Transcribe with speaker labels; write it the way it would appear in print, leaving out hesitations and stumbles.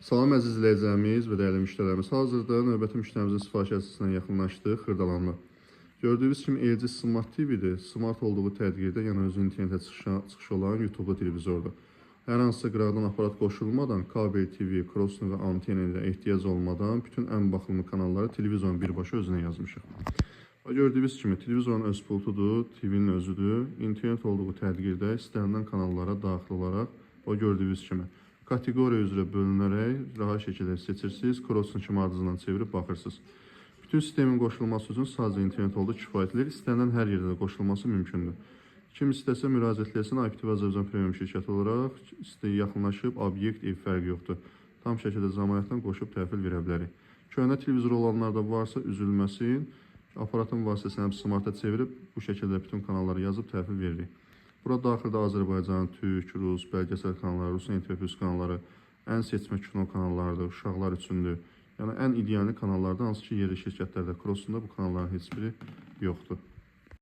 Speaker 1: Salam əziz izləyicilərimiz və dəyərli müştərilərimiz. Hazırda növbəti müştərimizin sifariş əsasına yaxınlaşdıq Xırdalanda. Gördüyünüz kimi LG Smart TV-dir. Smart olduğu təqdirdə, yəni özü internetə çıxışı olan YouTube televizordur. Hər hansısa qıraqdan aparat qoşulmadan, kabel TV, crossnu və antenə ehtiyac olmadan bütün ən baxımlı kanalları televizorun birbaşa özünə yazmışıq. Gördüyünüz kimi televizorun öz pultudur, TV-nin özüdür. İnternet olduğu təqdirdə istənilən kanallara daxil olaraq, gördüyünüz kimi kateqoriya üzrə bölünərək rahat şəkildə seçirsiniz, cross'un kimi ardından çevirib baxırsınız. Bütün sistemin qoşulması üçün sadəcə internet oldu kifayətlidir. İstənilən hər yerdə də qoşulması mümkündür. Kim istəsə müraciət etsin, IPTV Azərbaycan Premium şirkəti olaraq yaxınlaşıb, obyekt, ev fərqi yoxdur. Tam şəkildə zəmanətdən qoşub təhvil verə bilərik. Köhnə televizor olanlar da varsa üzülməsin, aparatın vasitəsilə smarta çevirib bu şəkildə bütün kanalları yazıb təhvil veririk. Burada daxildə Azərbaycan, Türk, Rus, bəlgesel kanalları, Rus NTV+ kanalları, ən seçmə kino kanallarıdır, uşaqlar üçündür. Yəni ən ideal kanallardan hansı ki yerli şirkətlərdə, crossunda bu kanalların heç biri yoxdur.